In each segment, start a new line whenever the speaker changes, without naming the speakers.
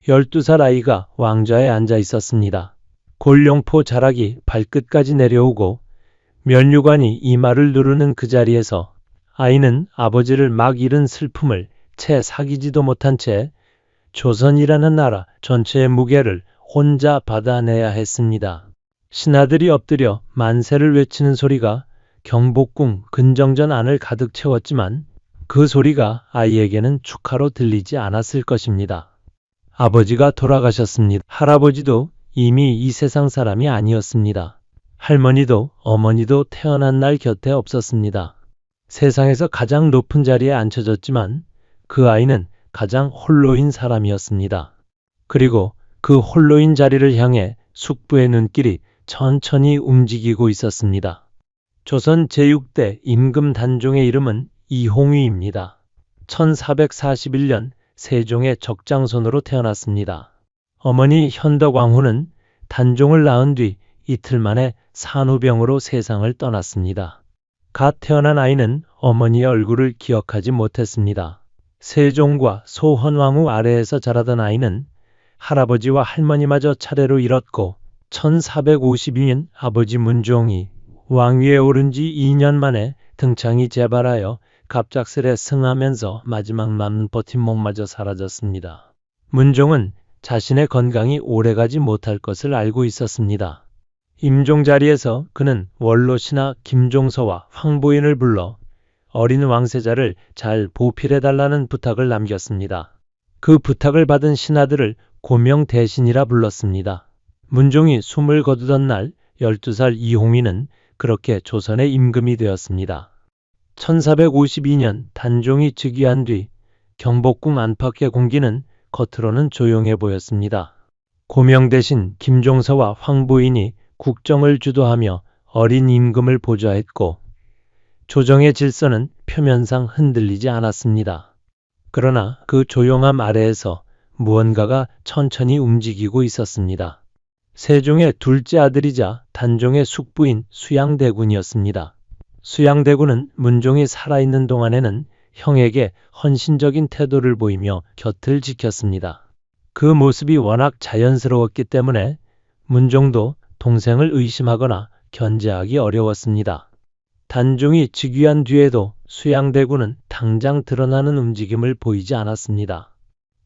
12살 아이가 왕좌에 앉아 있었습니다. 골룡포 자락이 발끝까지 내려오고 면류관이 이마를 누르는 그 자리에서 아이는 아버지를 막 잃은 슬픔을 채 사귀지도 못한 채 조선이라는 나라 전체의 무게를 혼자 받아내야 했습니다. 신하들이 엎드려 만세를 외치는 소리가 경복궁 근정전 안을 가득 채웠지만 그 소리가 아이에게는 축하로 들리지 않았을 것입니다. 아버지가 돌아가셨습니다. 할아버지도 이미 이 세상 사람이 아니었습니다. 할머니도 어머니도 태어난 날 곁에 없었습니다. 세상에서 가장 높은 자리에 앉혀졌지만 그 아이는 가장 홀로인 사람이었습니다. 그리고 그 홀로인 자리를 향해 숙부의 눈길이 천천히 움직이고 있었습니다. 조선 제6대 임금 단종의 이름은 이홍위입니다. 1441년 세종의 적장손으로 태어났습니다. 어머니 현덕왕후는 단종을 낳은 뒤 이틀 만에 산후병으로 세상을 떠났습니다. 갓 태어난 아이는 어머니의 얼굴을 기억하지 못했습니다. 세종과 소헌왕후 아래에서 자라던 아이는 할아버지와 할머니마저 차례로 잃었고 1452년 아버지 문종이 왕위에 오른 지 2년 만에 등창이 재발하여 갑작스레 승하면서 마지막 남은 버팀목마저 사라졌습니다. 문종은 자신의 건강이 오래가지 못할 것을 알고 있었습니다. 임종 자리에서 그는 원로신하 김종서와 황보인을 불러 어린 왕세자를 잘 보필해달라는 부탁을 남겼습니다. 그 부탁을 받은 신하들을 고명대신이라 불렀습니다. 문종이 숨을 거두던 날 12살 이홍위는 그렇게 조선의 임금이 되었습니다. 1452년 단종이 즉위한 뒤 경복궁 안팎의 공기는 겉으로는 조용해 보였습니다. 고명대신 김종서와 황보인이 국정을 주도하며 어린 임금을 보좌했고 조정의 질서는 표면상 흔들리지 않았습니다. 그러나 그 조용함 아래에서 무언가가 천천히 움직이고 있었습니다. 세종의 둘째 아들이자 단종의 숙부인 수양대군이었습니다. 수양대군은 문종이 살아있는 동안에는 형에게 헌신적인 태도를 보이며 곁을 지켰습니다. 그 모습이 워낙 자연스러웠기 때문에 문종도 동생을 의심하거나 견제하기 어려웠습니다. 단종이 즉위한 뒤에도 수양대군은 당장 드러나는 움직임을 보이지 않았습니다.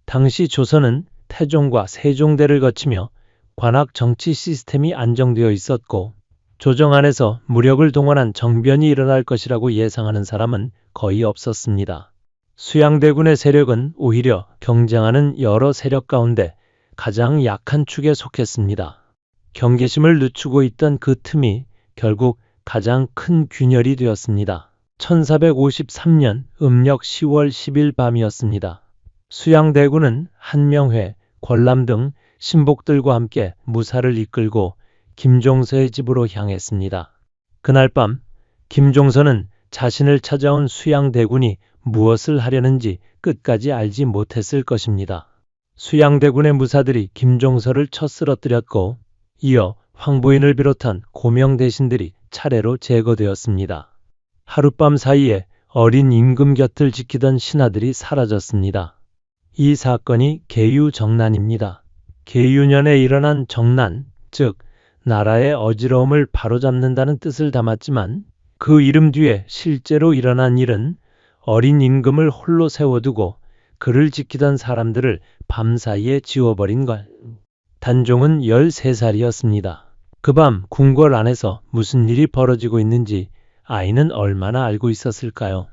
당시 조선은 태종과 세종대를 거치며 관학 정치 시스템이 안정되어 있었고 조정 안에서 무력을 동원한 정변이 일어날 것이라고 예상하는 사람은 거의 없었습니다. 수양대군의 세력은 오히려 경쟁하는 여러 세력 가운데 가장 약한 축에 속했습니다. 경계심을 늦추고 있던 그 틈이 결국 가장 큰 균열이 되었습니다. 1453년 음력 10월 10일 밤이었습니다. 수양대군은 한명회, 권람 등 신복들과 함께 무사를 이끌고 김종서의 집으로 향했습니다. 그날 밤 김종서는 자신을 찾아온 수양대군이 무엇을 하려는지 끝까지 알지 못했을 것입니다. 수양대군의 무사들이 김종서를 쳐 쓰러뜨렸고 이어 황보인을 비롯한 고명대신들이 차례로 제거되었습니다. 하룻밤 사이에 어린 임금 곁을 지키던 신하들이 사라졌습니다. 이 사건이 계유정난입니다. 계유년에 일어난 정난, 즉 나라의 어지러움을 바로잡는다는 뜻을 담았지만 그 이름 뒤에 실제로 일어난 일은 어린 임금을 홀로 세워두고 그를 지키던 사람들을 밤사이에 지워버린 것. 단종은 13살이었습니다. 그 밤 궁궐 안에서 무슨 일이 벌어지고 있는지 아이는 얼마나 알고 있었을까요?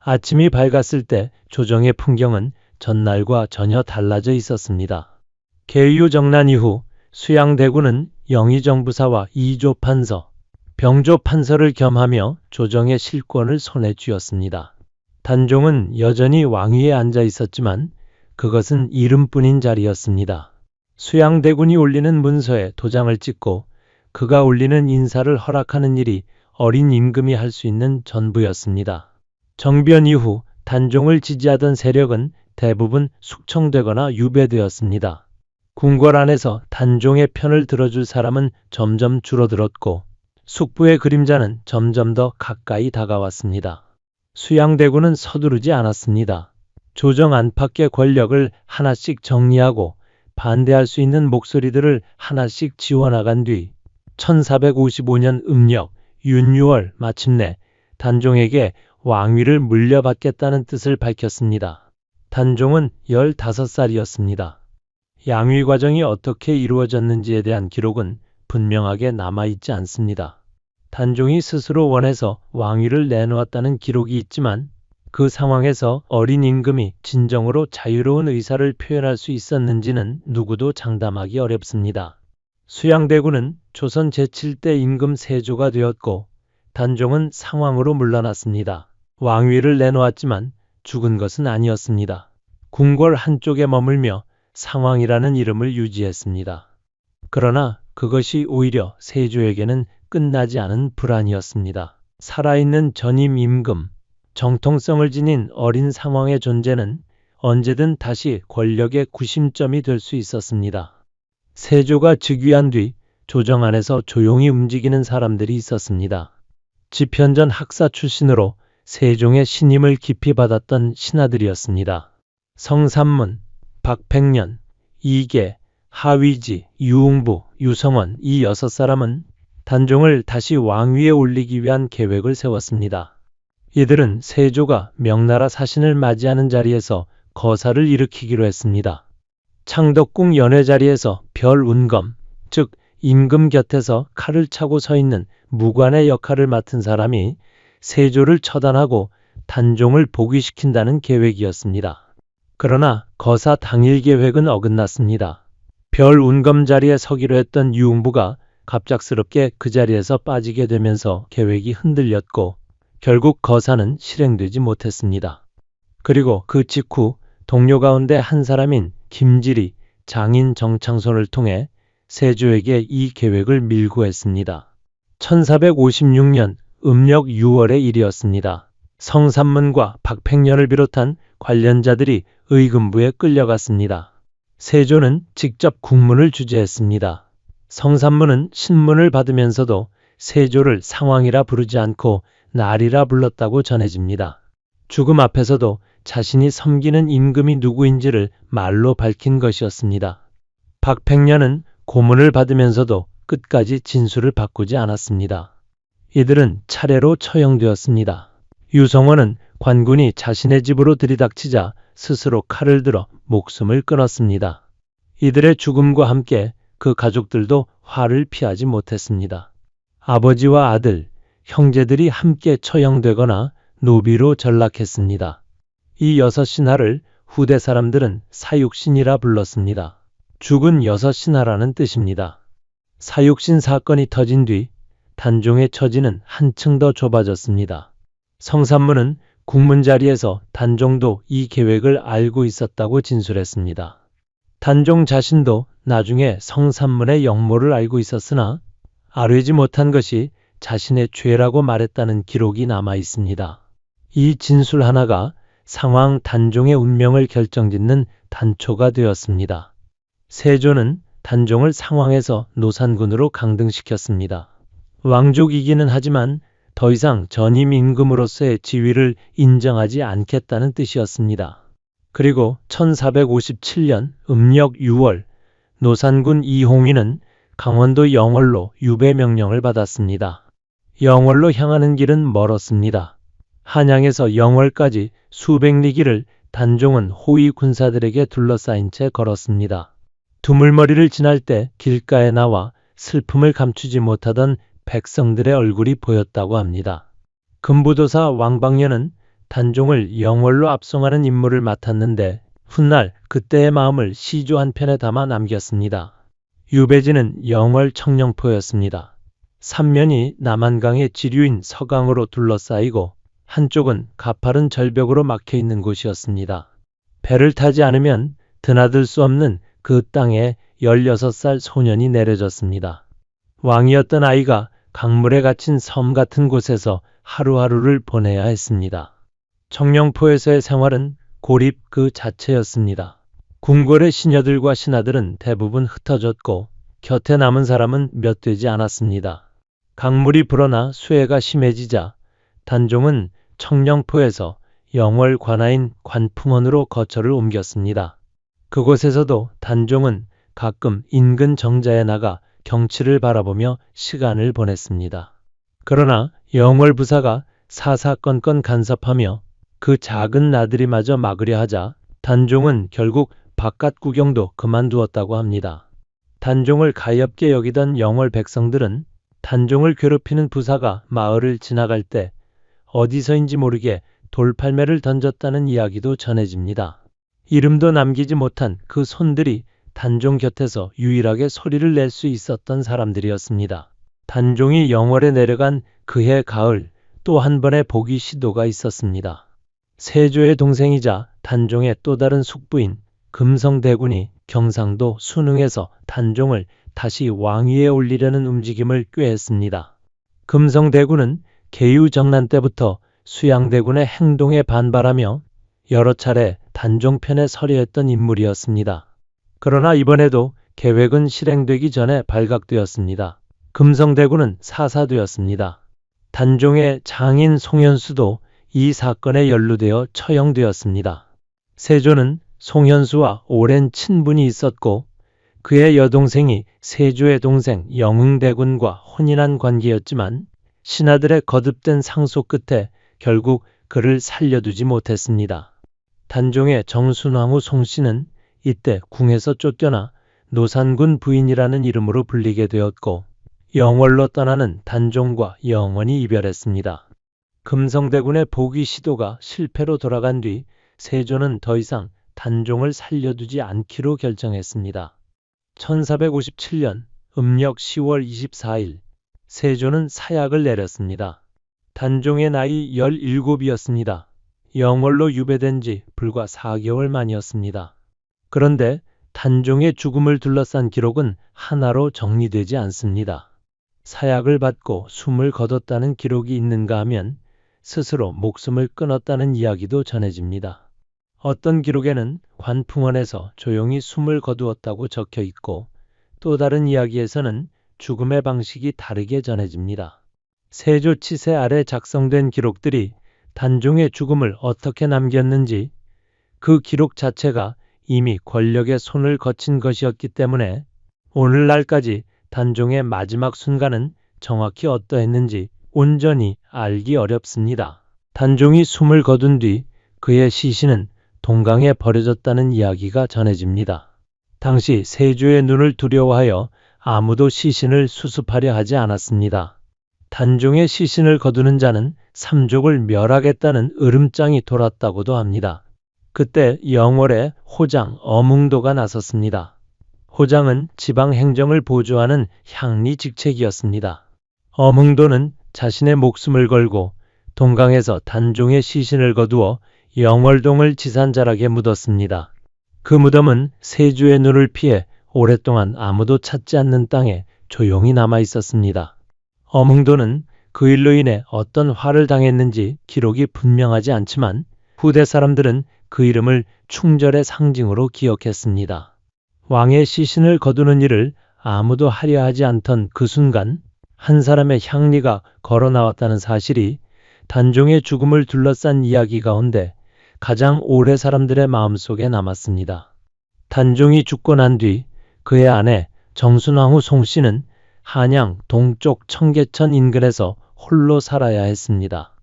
아침이 밝았을 때 조정의 풍경은 전날과 전혀 달라져 있었습니다. 계유정난 이후 수양대군은 영의정부사와 이조판서, 병조판서를 겸하며 조정의 실권을 손에 쥐었습니다. 단종은 여전히 왕위에 앉아 있었지만 그것은 이름뿐인 자리였습니다. 수양대군이 올리는 문서에 도장을 찍고 그가 올리는 인사를 허락하는 일이 어린 임금이 할 수 있는 전부였습니다. 정변 이후 단종을 지지하던 세력은 대부분 숙청되거나 유배되었습니다. 궁궐 안에서 단종의 편을 들어줄 사람은 점점 줄어들었고 숙부의 그림자는 점점 더 가까이 다가왔습니다. 수양대군은 서두르지 않았습니다. 조정 안팎의 권력을 하나씩 정리하고 반대할 수 있는 목소리들을 하나씩 지워나간 뒤 1455년 음력 윤유월 마침내 단종에게 왕위를 물려받겠다는 뜻을 밝혔습니다. 단종은 15살이었습니다. 양위 과정이 어떻게 이루어졌는지에 대한 기록은 분명하게 남아있지 않습니다. 단종이 스스로 원해서 왕위를 내놓았다는 기록이 있지만 그 상황에서 어린 임금이 진정으로 자유로운 의사를 표현할 수 있었는지는 누구도 장담하기 어렵습니다. 수양대군은 조선 제7대 임금 세조가 되었고 단종은 상황으로 물러났습니다. 왕위를 내놓았지만 죽은 것은 아니었습니다. 궁궐 한쪽에 머물며 상황이라는 이름을 유지했습니다. 그러나 그것이 오히려 세조에게는 끝나지 않은 불안이었습니다. 살아있는 전임 임금, 정통성을 지닌 어린 상황의 존재는 언제든 다시 권력의 구심점이 될 수 있었습니다. 세조가 즉위한 뒤 조정 안에서 조용히 움직이는 사람들이 있었습니다. 집현전 학사 출신으로 세종의 신임을 깊이 받았던 신하들이었습니다. 성삼문, 박팽년, 이계, 하위지, 유웅부, 유성원 이 6사람은 단종을 다시 왕위에 올리기 위한 계획을 세웠습니다. 이들은 세조가 명나라 사신을 맞이하는 자리에서 거사를 일으키기로 했습니다. 창덕궁 연회 자리에서 별운검, 즉 임금 곁에서 칼을 차고 서 있는 무관의 역할을 맡은 사람이 세조를 처단하고 단종을 복위시킨다는 계획이었습니다. 그러나 거사 당일 계획은 어긋났습니다. 별운검 자리에 서기로 했던 유웅부가 갑작스럽게 그 자리에서 빠지게 되면서 계획이 흔들렸고 결국 거사는 실행되지 못했습니다. 그리고 그 직후 동료 가운데 한 사람인 김지리, 장인 정창손을 통해 세조에게 이 계획을 밀고 했습니다. 1456년 음력 6월의 일이었습니다. 성삼문과 박팽년을 비롯한 관련자들이 의금부에 끌려갔습니다. 세조는 직접 국문을 주재했습니다. 성삼문은 신문을 받으면서도 세조를 상왕이라 부르지 않고 날이라 불렀다고 전해집니다. 죽음 앞에서도 자신이 섬기는 임금이 누구인지를 말로 밝힌 것이었습니다. 박팽년은 고문을 받으면서도 끝까지 진술을 바꾸지 않았습니다. 이들은 차례로 처형되었습니다. 유성원은 관군이 자신의 집으로 들이닥치자 스스로 칼을 들어 목숨을 끊었습니다. 이들의 죽음과 함께 그 가족들도 화를 피하지 못했습니다. 아버지와 아들, 형제들이 함께 처형되거나 노비로 전락했습니다. 이 6신하를 후대 사람들은 사육신이라 불렀습니다. 죽은 6신하라는 뜻입니다. 사육신 사건이 터진 뒤 단종의 처지는 한층 더 좁아졌습니다. 성삼문은 국문 자리에서 단종도 이 계획을 알고 있었다고 진술했습니다. 단종 자신도 나중에 성삼문의 역모를 알고 있었으나 아뢰지 못한 것이 자신의 죄라고 말했다는 기록이 남아 있습니다. 이 진술 하나가 상왕 단종의 운명을 결정짓는 단초가 되었습니다. 세조는 단종을 상왕에서 노산군으로 강등시켰습니다. 왕족이기는 하지만 더 이상 전임 임금으로서의 지위를 인정하지 않겠다는 뜻이었습니다. 그리고 1457년 음력 6월 노산군 이홍위는 강원도 영월로 유배 명령을 받았습니다. 영월로 향하는 길은 멀었습니다. 한양에서 영월까지 수백 리길을 단종은 호위 군사들에게 둘러싸인 채 걸었습니다. 두물머리를 지날 때 길가에 나와 슬픔을 감추지 못하던 백성들의 얼굴이 보였다고 합니다. 금부도사 왕방년은 단종을 영월로 압송하는 임무를 맡았는데 훗날 그때의 마음을 시조 한 편에 담아 남겼습니다. 유배지는 영월 청령포였습니다. 삼면이 남한강의 지류인 서강으로 둘러싸이고 한쪽은 가파른 절벽으로 막혀있는 곳이었습니다. 배를 타지 않으면 드나들 수 없는 그 땅에 16살 소년이 내려졌습니다. 왕이었던 아이가 강물에 갇힌 섬 같은 곳에서 하루하루를 보내야 했습니다. 청령포에서의 생활은 고립 그 자체였습니다. 궁궐의 시녀들과 신하들은 대부분 흩어졌고 곁에 남은 사람은 몇 되지 않았습니다. 강물이 불어나 수해가 심해지자 단종은 청령포에서 영월 관하인 관풍원으로 거처를 옮겼습니다. 그곳에서도 단종은 가끔 인근 정자에 나가 경치를 바라보며 시간을 보냈습니다. 그러나 영월 부사가 사사건건 간섭하며 그 작은 나들이마저 막으려 하자 단종은 결국 바깥 구경도 그만두었다고 합니다. 단종을 가엾게 여기던 영월 백성들은 단종을 괴롭히는 부사가 마을을 지나갈 때 어디서인지 모르게 돌팔매를 던졌다는 이야기도 전해집니다. 이름도 남기지 못한 그 손들이 단종 곁에서 유일하게 소리를 낼 수 있었던 사람들이었습니다. 단종이 영월에 내려간 그해 가을 또 한 번의 복위 시도가 있었습니다. 세조의 동생이자 단종의 또 다른 숙부인 금성대군이 경상도 순흥에서 단종을 다시 왕위에 올리려는 움직임을 꾀했습니다. 금성대군은 계유정난 때부터 수양대군의 행동에 반발하며 여러 차례 단종 편에 서려 했던 인물이었습니다. 그러나 이번에도 계획은 실행되기 전에 발각되었습니다. 금성대군은 사사되었습니다. 단종의 장인 송현수도 이 사건에 연루되어 처형되었습니다. 세조는 송현수와 오랜 친분이 있었고 그의 여동생이 세조의 동생 영흥대군과 혼인한 관계였지만 신하들의 거듭된 상소 끝에 결국 그를 살려두지 못했습니다. 단종의 정순왕후 송씨는 이때 궁에서 쫓겨나 노산군 부인이라는 이름으로 불리게 되었고 영월로 떠나는 단종과 영원히 이별했습니다. 금성대군의 복위 시도가 실패로 돌아간 뒤 세조는 더 이상 단종을 살려두지 않기로 결정했습니다. 1457년 음력 10월 24일 세조는 사약을 내렸습니다. 단종의 나이 17이었습니다. 영월로 유배된 지 불과 4개월 만이었습니다. 그런데 단종의 죽음을 둘러싼 기록은 하나로 정리되지 않습니다. 사약을 받고 숨을 거뒀다는 기록이 있는가 하면 스스로 목숨을 끊었다는 이야기도 전해집니다. 어떤 기록에는 관풍원에서 조용히 숨을 거두었다고 적혀 있고 또 다른 이야기에서는 죽음의 방식이 다르게 전해집니다. 세조 치세 아래 작성된 기록들이 단종의 죽음을 어떻게 남겼는지 그 기록 자체가 이미 권력의 손을 거친 것이었기 때문에 오늘날까지 단종의 마지막 순간은 정확히 어떠했는지 온전히 알기 어렵습니다. 단종이 숨을 거둔 뒤 그의 시신은 동강에 버려졌다는 이야기가 전해집니다. 당시 세조의 눈을 두려워하여 아무도 시신을 수습하려 하지 않았습니다. 단종의 시신을 거두는 자는 삼족을 멸하겠다는 으름장이 돌았다고도 합니다. 그때 영월에 호장 어뭉도가 나섰습니다. 호장은 지방 행정을 보조하는 향리 직책이었습니다. 어뭉도는 자신의 목숨을 걸고 동강에서 단종의 시신을 거두어 영월동을 지산자락에 묻었습니다. 그 무덤은 세조의 눈을 피해 오랫동안 아무도 찾지 않는 땅에 조용히 남아 있었습니다. 어뭉도는 그 일로 인해 어떤 화를 당했는지 기록이 분명하지 않지만 후대 사람들은 그 이름을 충절의 상징으로 기억했습니다. 왕의 시신을 거두는 일을 아무도 하려 하지 않던 그 순간 한 사람의 향리가 걸어 나왔다는 사실이 단종의 죽음을 둘러싼 이야기 가운데 가장 오래 사람들의 마음속에 남았습니다. 단종이 죽고 난 뒤 그의 아내 정순왕후 송씨는 한양 동쪽 청계천 인근에서 홀로 살아야 했습니다.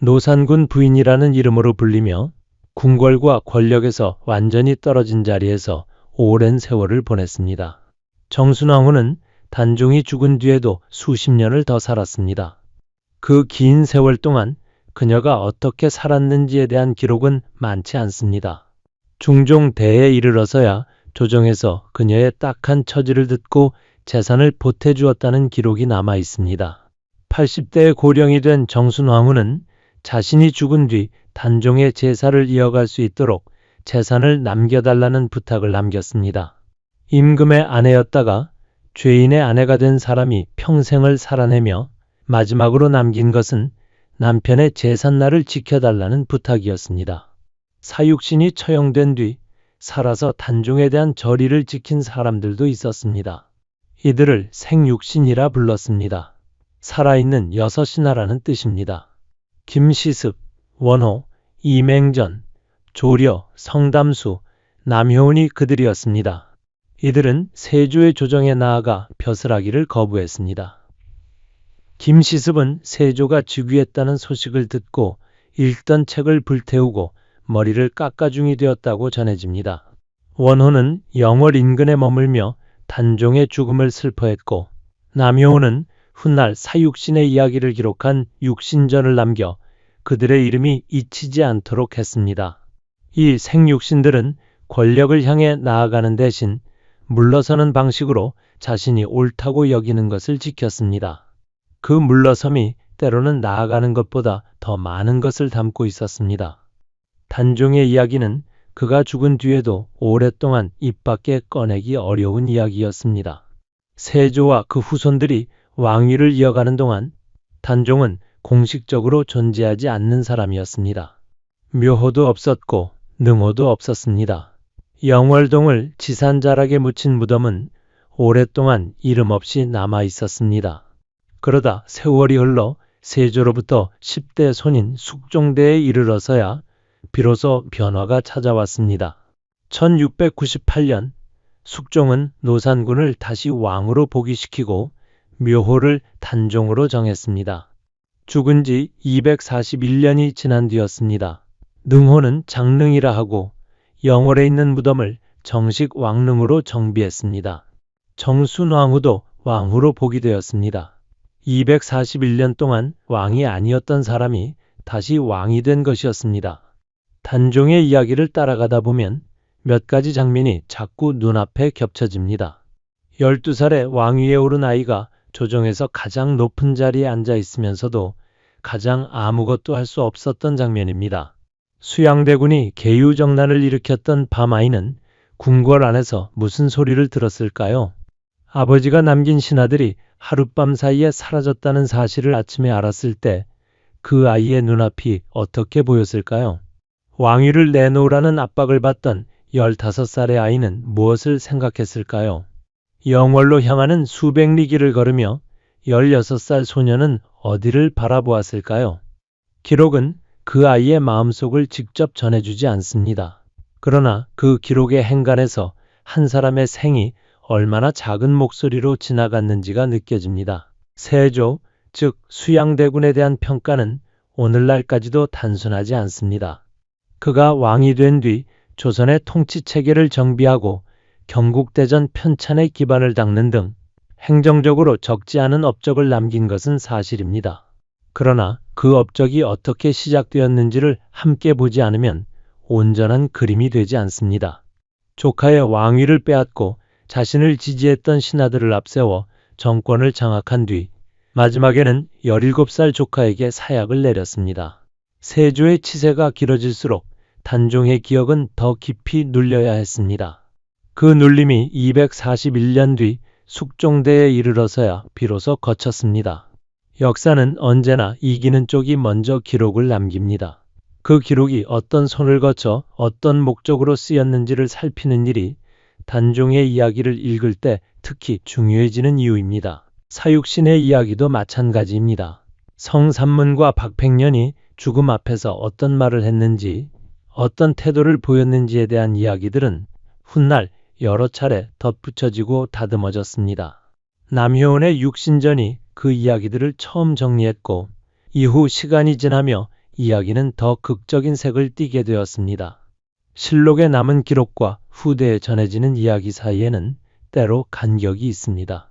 노산군 부인이라는 이름으로 불리며 궁궐과 권력에서 완전히 떨어진 자리에서 오랜 세월을 보냈습니다. 정순왕후는 단종이 죽은 뒤에도 수십 년을 더 살았습니다. 그 긴 세월 동안 그녀가 어떻게 살았는지에 대한 기록은 많지 않습니다. 중종 대에 이르러서야 조정에서 그녀의 딱한 처지를 듣고 재산을 보태주었다는 기록이 남아 있습니다. 80대의 고령이 된 정순왕후는 자신이 죽은 뒤 단종의 제사를 이어갈 수 있도록 재산을 남겨달라는 부탁을 남겼습니다. 임금의 아내였다가 죄인의 아내가 된 사람이 평생을 살아내며 마지막으로 남긴 것은 남편의 제삿날을 지켜달라는 부탁이었습니다. 사육신이 처형된 뒤 살아서 단종에 대한 절의를 지킨 사람들도 있었습니다. 이들을 생육신이라 불렀습니다. 살아있는 여섯신하라는 뜻입니다. 김시습, 원호, 이맹전, 조려, 성담수, 남효은이 그들이었습니다. 이들은 세조의 조정에 나아가 벼슬하기를 거부했습니다. 김시습은 세조가 즉위했다는 소식을 듣고 읽던 책을 불태우고 머리를 깎아중이 되었다고 전해집니다. 원호는 영월 인근에 머물며 단종의 죽음을 슬퍼했고, 남효호는 훗날 사육신의 이야기를 기록한 육신전을 남겨 그들의 이름이 잊히지 않도록 했습니다. 이 생육신들은 권력을 향해 나아가는 대신 물러서는 방식으로 자신이 옳다고 여기는 것을 지켰습니다. 그 물러섬이 때로는 나아가는 것보다 더 많은 것을 담고 있었습니다. 단종의 이야기는 그가 죽은 뒤에도 오랫동안 입 밖에 꺼내기 어려운 이야기였습니다. 세조와 그 후손들이 왕위를 이어가는 동안 단종은 공식적으로 존재하지 않는 사람이었습니다. 묘호도 없었고 능호도 없었습니다. 영월동을 지산자락에 묻힌 무덤은 오랫동안 이름 없이 남아 있었습니다. 그러다 세월이 흘러 세조로부터 10대 손인 숙종대에 이르러서야 비로소 변화가 찾아왔습니다. 1698년 숙종은 노산군을 다시 왕으로 복위시키고 묘호를 단종으로 정했습니다. 죽은 지 241년이 지난 뒤였습니다. 능호는 장릉이라 하고 영월에 있는 무덤을 정식 왕릉으로 정비했습니다. 정순왕후도 왕후로 복위되었습니다. 241년 동안 왕이 아니었던 사람이 다시 왕이 된 것이었습니다. 단종의 이야기를 따라가다 보면 몇 가지 장면이 자꾸 눈앞에 겹쳐집니다. 12살에 왕위에 오른 아이가 조정에서 가장 높은 자리에 앉아 있으면서도 가장 아무것도 할 수 없었던 장면입니다. 수양대군이 계유정난을 일으켰던 밤아이는 궁궐 안에서 무슨 소리를 들었을까요? 아버지가 남긴 신하들이 하룻밤 사이에 사라졌다는 사실을 아침에 알았을 때 그 아이의 눈앞이 어떻게 보였을까요? 왕위를 내놓으라는 압박을 받던 15살의 아이는 무엇을 생각했을까요? 영월로 향하는 수백 리 길을 걸으며 16살 소녀는 어디를 바라보았을까요? 기록은 그 아이의 마음속을 직접 전해주지 않습니다. 그러나 그 기록의 행간에서 한 사람의 생이 얼마나 작은 목소리로 지나갔는지가 느껴집니다. 세조, 즉 수양대군에 대한 평가는 오늘날까지도 단순하지 않습니다. 그가 왕이 된 뒤 조선의 통치체계를 정비하고 경국대전 편찬의 기반을 닦는 등 행정적으로 적지 않은 업적을 남긴 것은 사실입니다. 그러나 그 업적이 어떻게 시작되었는지를 함께 보지 않으면 온전한 그림이 되지 않습니다. 조카의 왕위를 빼앗고 자신을 지지했던 신하들을 앞세워 정권을 장악한 뒤 마지막에는 17살 조카에게 사약을 내렸습니다. 세조의 치세가 길어질수록 단종의 기억은 더 깊이 눌려야 했습니다. 그 눌림이 241년 뒤 숙종대에 이르러서야 비로소 거쳤습니다. 역사는 언제나 이기는 쪽이 먼저 기록을 남깁니다. 그 기록이 어떤 손을 거쳐 어떤 목적으로 쓰였는지를 살피는 일이 단종의 이야기를 읽을 때 특히 중요해지는 이유입니다. 사육신의 이야기도 마찬가지입니다. 성삼문과 박팽년이 죽음 앞에서 어떤 말을 했는지, 어떤 태도를 보였는지에 대한 이야기들은 훗날 여러 차례 덧붙여지고 다듬어졌습니다. 남효은의 육신전이 그 이야기들을 처음 정리했고, 이후 시간이 지나며 이야기는 더 극적인 색을 띠게 되었습니다. 실록에 남은 기록과 후대에 전해지는 이야기 사이에는 때로 간격이 있습니다.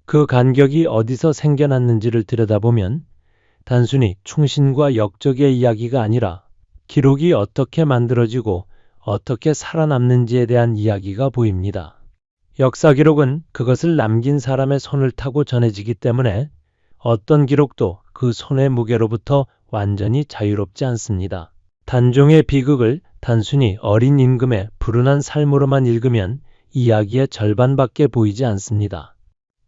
그 간격이 어디서 생겨났는지를 들여다보면 단순히 충신과 역적의 이야기가 아니라 기록이 어떻게 만들어지고 어떻게 살아남는지에 대한 이야기가 보입니다. 역사 기록은 그것을 남긴 사람의 손을 타고 전해지기 때문에 어떤 기록도 그 손의 무게로부터 완전히 자유롭지 않습니다. 단종의 비극을 단순히 어린 임금의 불운한 삶으로만 읽으면 이야기의 절반밖에 보이지 않습니다.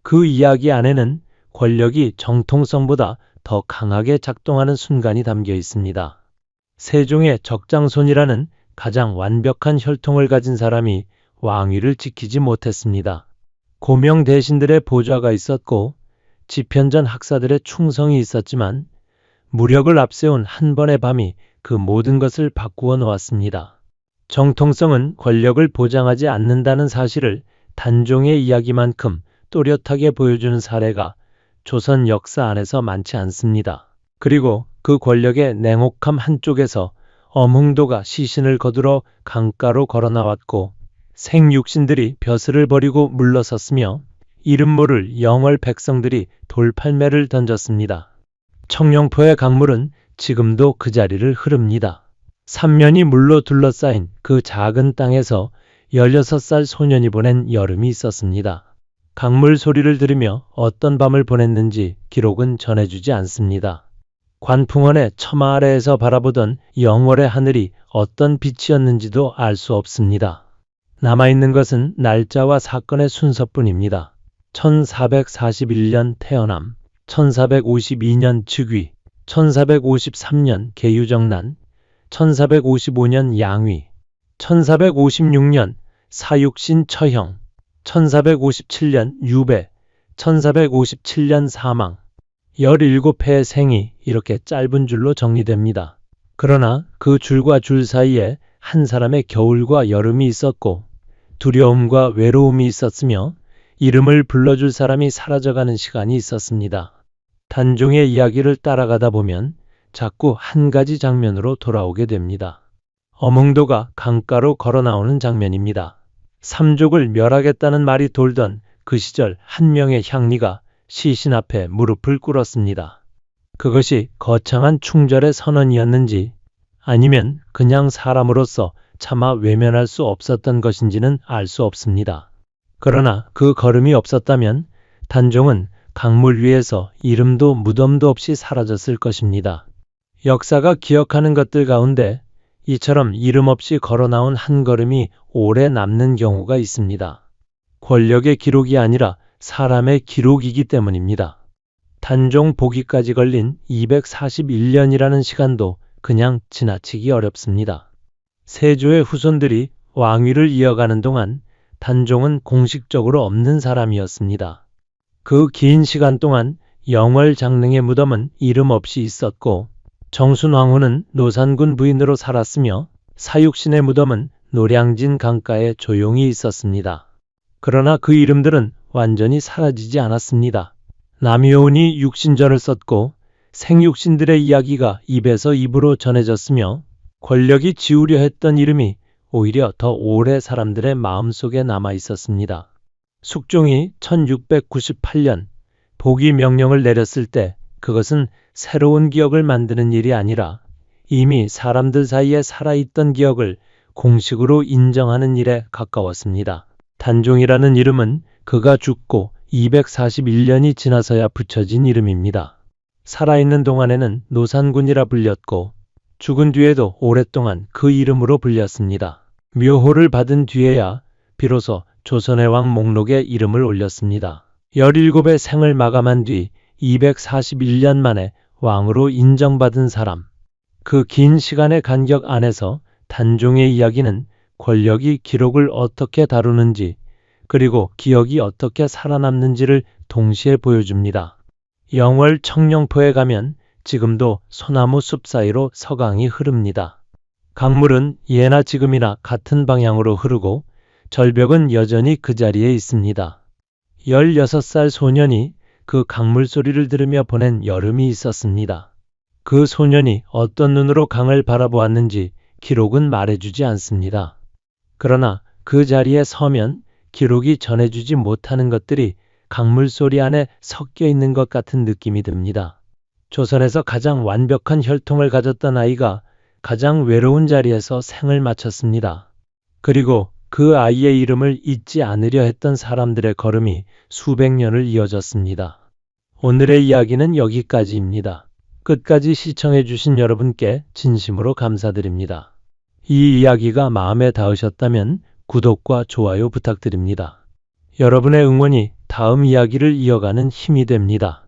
그 이야기 안에는 권력이 정통성보다 더 강하게 작동하는 순간이 담겨 있습니다. 세종의 적장손이라는 가장 완벽한 혈통을 가진 사람이 왕위를 지키지 못했습니다. 고명 대신들의 보좌가 있었고 지편전 학사들의 충성이 있었지만 무력을 앞세운 한 번의 밤이 그 모든 것을 바꾸어 놓았습니다. 정통성은 권력을 보장하지 않는다는 사실을 단종의 이야기만큼 또렷하게 보여주는 사례가 조선 역사 안에서 많지 않습니다. 그리고 그 권력의 냉혹함 한쪽에서 엄흥도가 시신을 거두러 강가로 걸어 나왔고 생육신들이 벼슬을 버리고 물러섰으며 이름 모를 영월 백성들이 돌팔매를 던졌습니다. 청룡포의 강물은 지금도 그 자리를 흐릅니다. 삼면이 물로 둘러싸인 그 작은 땅에서 16살 소년이 보낸 여름이 있었습니다. 강물 소리를 들으며 어떤 밤을 보냈는지 기록은 전해주지 않습니다. 관풍원의 처마 아래에서 바라보던 영월의 하늘이 어떤 빛이었는지도 알 수 없습니다. 남아있는 것은 날짜와 사건의 순서뿐입니다. 1441년 태어남, 1452년 즉위, 1453년 계유정난, 1455년 양위, 1456년 사육신 처형, 1457년 유배, 1457년 사망, 17회의 생이 이렇게 짧은 줄로 정리됩니다. 그러나 그 줄과 줄 사이에 한 사람의 겨울과 여름이 있었고 두려움과 외로움이 있었으며 이름을 불러줄 사람이 사라져가는 시간이 있었습니다. 단종의 이야기를 따라가다 보면 자꾸 한 가지 장면으로 돌아오게 됩니다. 엄흥도가 강가로 걸어 나오는 장면입니다. 삼족을 멸하겠다는 말이 돌던 그 시절 한 명의 향리가 시신 앞에 무릎을 꿇었습니다. 그것이 거창한 충절의 선언이었는지 아니면 그냥 사람으로서 차마 외면할 수 없었던 것인지는 알 수 없습니다. 그러나 그 걸음이 없었다면 단종은 강물 위에서 이름도 무덤도 없이 사라졌을 것입니다. 역사가 기억하는 것들 가운데 이처럼 이름 없이 걸어 나온 한 걸음이 오래 남는 경우가 있습니다. 권력의 기록이 아니라 사람의 기록이기 때문입니다. 단종 복위까지 걸린 241년이라는 시간도 그냥 지나치기 어렵습니다. 세조의 후손들이 왕위를 이어가는 동안 단종은 공식적으로 없는 사람이었습니다. 그 긴 시간 동안 영월 장릉의 무덤은 이름 없이 있었고 정순왕후는 노산군 부인으로 살았으며 사육신의 무덤은 노량진 강가에 조용히 있었습니다. 그러나 그 이름들은 완전히 사라지지 않았습니다. 남효운이 육신전을 썼고 생육신들의 이야기가 입에서 입으로 전해졌으며 권력이 지우려 했던 이름이 오히려 더 오래 사람들의 마음속에 남아 있었습니다. 숙종이 1698년 복위 명령을 내렸을 때 그것은 새로운 기억을 만드는 일이 아니라 이미 사람들 사이에 살아있던 기억을 공식으로 인정하는 일에 가까웠습니다. 단종이라는 이름은 그가 죽고 241년이 지나서야 붙여진 이름입니다. 살아있는 동안에는 노산군이라 불렸고 죽은 뒤에도 오랫동안 그 이름으로 불렸습니다. 묘호를 받은 뒤에야 비로소 조선의 왕 목록에 이름을 올렸습니다. 17의 생을 마감한 뒤 241년 만에 왕으로 인정받은 사람. 그 긴 시간의 간격 안에서 단종의 이야기는 권력이 기록을 어떻게 다루는지 그리고 기억이 어떻게 살아남는지를 동시에 보여줍니다. 영월 청룡포에 가면 지금도 소나무 숲 사이로 서강이 흐릅니다. 강물은 예나 지금이나 같은 방향으로 흐르고 절벽은 여전히 그 자리에 있습니다. 16살 소년이 그 강물 소리를 들으며 보낸 여름이 있었습니다. 그 소년이 어떤 눈으로 강을 바라보았는지 기록은 말해주지 않습니다. 그러나 그 자리에 서면 기록이 전해주지 못하는 것들이 강물 소리 안에 섞여 있는 것 같은 느낌이 듭니다. 조선에서 가장 완벽한 혈통을 가졌던 아이가 가장 외로운 자리에서 생을 마쳤습니다. 그리고 그 아이의 이름을 잊지 않으려 했던 사람들의 걸음이 수백 년을 이어졌습니다. 오늘의 이야기는 여기까지입니다. 끝까지 시청해 주신 여러분께 진심으로 감사드립니다. 이 이야기가 마음에 닿으셨다면 구독과 좋아요 부탁드립니다. 여러분의 응원이 다음 이야기를 이어가는 힘이 됩니다.